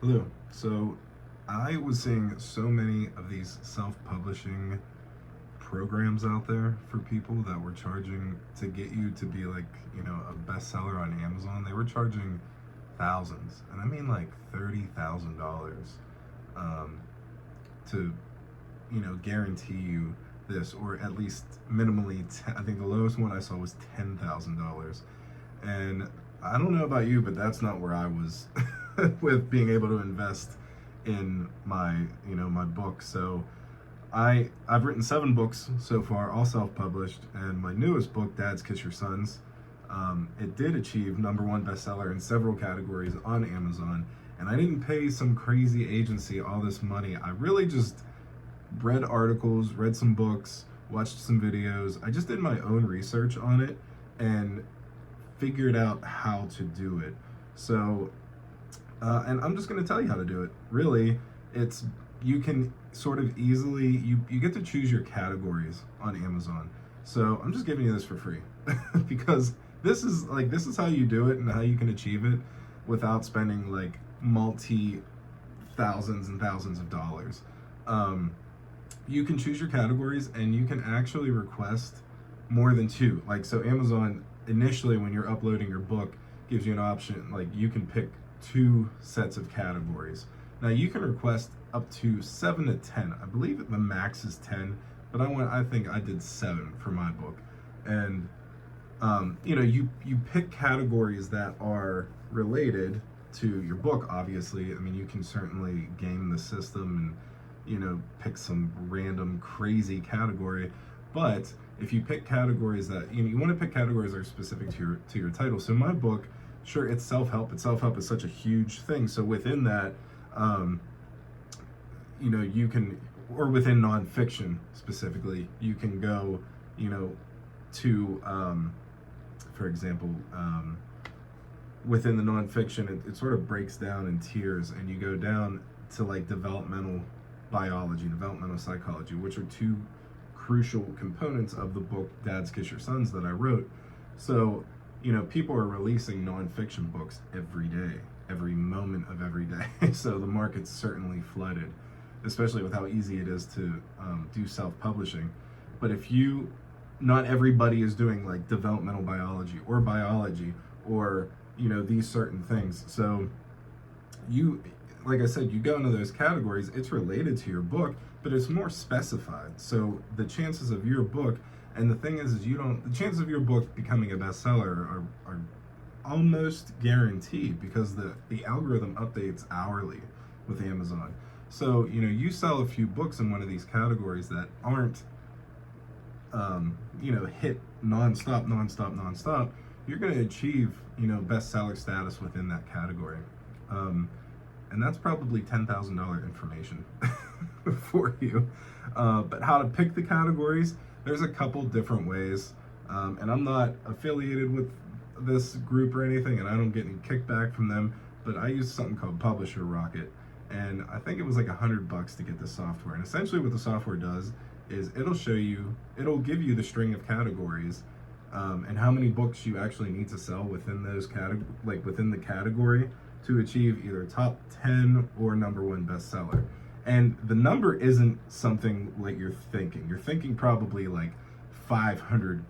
Hello. So I was seeing so many of these self-publishing programs out there for people that were charging to get you to be like, a bestseller on Amazon. They were charging thousands, and I mean like $30,000 um, to, guarantee you this, or at least minimally. I think the lowest one I saw was $10,000, and I don't know about you, but that's not where I was with being able to invest in my book. So I've written 7 books so far, all self-published, and my newest book, Dads Kiss Your Sons, it did achieve #1 bestseller in several categories on Amazon. And I didn't pay some crazy agency all this money. I really just read articles, read some books, watched some videos. I just did my own research on it and figured out how to do it. So, and I'm just going to tell you how to do it. Really, it's you can sort of easily you get to choose your categories on Amazon. So I'm just giving you this for free because this is how you do it and how you can achieve it without spending like multi thousands and thousands of dollars. You can choose your categories and you can actually request more than two. Like, so Amazon initially, when you're uploading your book, gives you an option, like you can pick 2 sets of categories. Now you can request up to 7 to 10. I believe the max is 10, but I think I did 7 for my book. And you pick categories that are related to your book. Obviously, I mean, you can certainly game the system and pick some random crazy category. But if you pick categories that you want to pick categories that are specific to your title. So my book, sure, it's self-help, but self-help is such a huge thing. So within that, you can, or within nonfiction specifically, you can go, to, for example, within the nonfiction, it sort of breaks down in tiers, and you go down to like developmental biology, developmental psychology, which are 2 crucial components of the book Dads Kiss Your Sons that I wrote. So, people are releasing nonfiction books every day, every moment of every day. So the market's certainly flooded, especially with how easy it is to do self-publishing. But not everybody is doing like developmental biology or these certain things. So like I said, you go into those categories, it's related to your book, but it's more specified. So the chances of your book, and the thing is the chances of your book becoming a bestseller are almost guaranteed, because the algorithm updates hourly with Amazon. So, you sell a few books in one of these categories that aren't, hit nonstop, you're going to achieve, bestseller status within that category. And that's probably $10,000 information for you. But how to pick the categories, there's a couple different ways. And I'm not affiliated with this group or anything, and I don't get any kickback from them, but I use something called Publisher Rocket. And I think it was like $100 to get the software. And essentially what the software does is it'll give you the string of categories, and how many books you actually need to sell within those within the category to achieve either top 10 or #1 bestseller. And the number isn't something like you're thinking. You're thinking probably like 500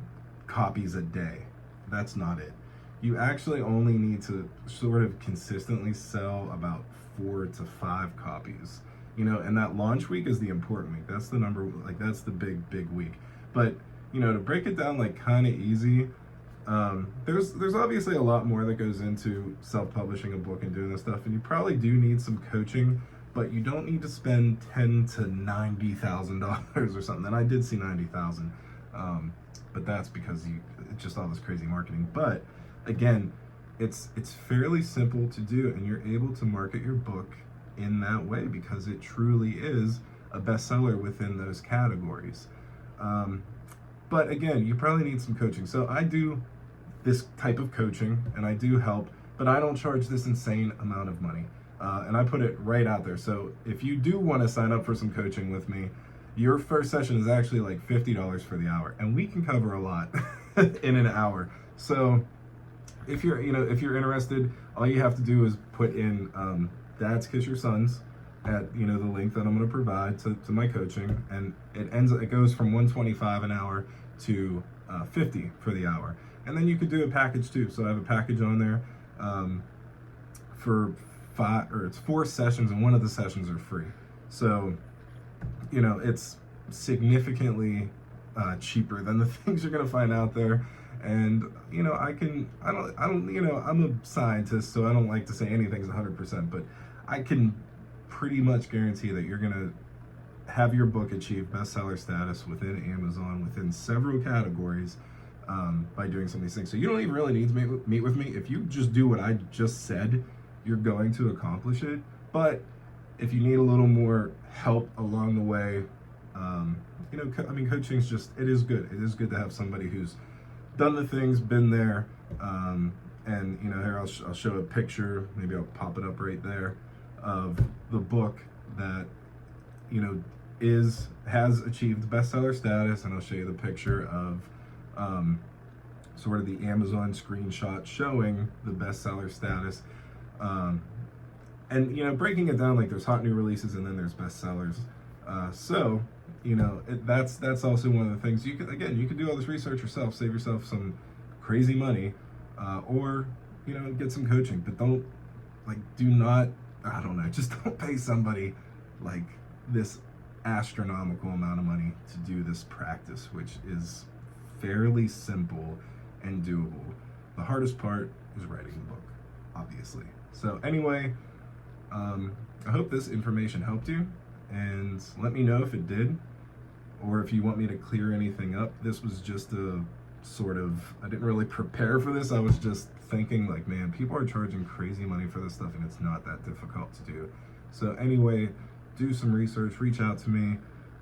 copies a day. That's not it. You actually only need to sort of consistently sell about 4 to 5 copies. And that launch week is the important week. That's the number, like that's the big week. But, to break it down like kind of easy, there's obviously a lot more that goes into self-publishing a book and doing this stuff, and you probably do need some coaching, but you don't need to spend $10,000 to $90,000 or something. And I did see 90,000, but that's because it's just all this crazy marketing. But again, it's fairly simple to do, and you're able to market your book in that way because it truly is a bestseller within those categories. But again, you probably need some coaching. So I do this type of coaching and I do help, but I don't charge this insane amount of money. And I put it right out there. So if you do want to sign up for some coaching with me, your first session is actually like $50 for the hour, and we can cover a lot in an hour. So if you're interested, all you have to do is put in Dads Kiss Your Sons at the link that I'm going to provide to my coaching, and it goes from 125 an hour to 50 for the hour. And then you could do a package too. So I have a package on there for it's 4 sessions, and one of the sessions are free. So it's significantly cheaper than the things you're going to find out there. And I'm a scientist, so I don't like to say anything's 100%, but I can pretty much guarantee that you're going to have your book achieve bestseller status within Amazon within several categories by doing some of these things. So you don't even really need to meet with me. If you just do what I just said, you're going to accomplish it. But if you need a little more help along the way, coaching's it is good. It is good to have somebody who's done the things, been there, and here I'll show a picture. Maybe I'll pop it up right there of the book that has achieved bestseller status, and I'll show you the picture of sort of the Amazon screenshot showing the bestseller status, and breaking it down, like there's hot new releases and then there's bestsellers. So that's also one of the things you can do all this research yourself, save yourself some crazy money, or get some coaching, but just don't pay somebody like this astronomical amount of money to do this practice, which is fairly simple and doable. The hardest part is writing the book, obviously. So anyway, I hope this information helped you, and let me know if it did, or if you want me to clear anything up. This was just a I didn't really prepare for this. I was just thinking like, man, people are charging crazy money for this stuff and it's not that difficult to do. So anyway, do some research, reach out to me,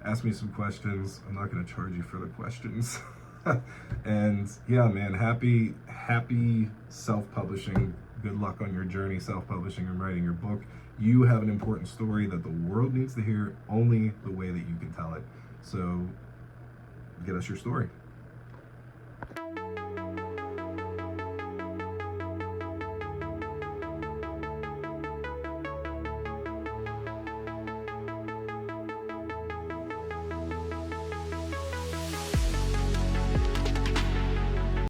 ask me some questions. I'm not going to charge you for the questions. And yeah, man, happy self-publishing. Good luck on your journey self-publishing and writing your book. You have an important story that the world needs to hear only the way that you can tell it. So get us your story.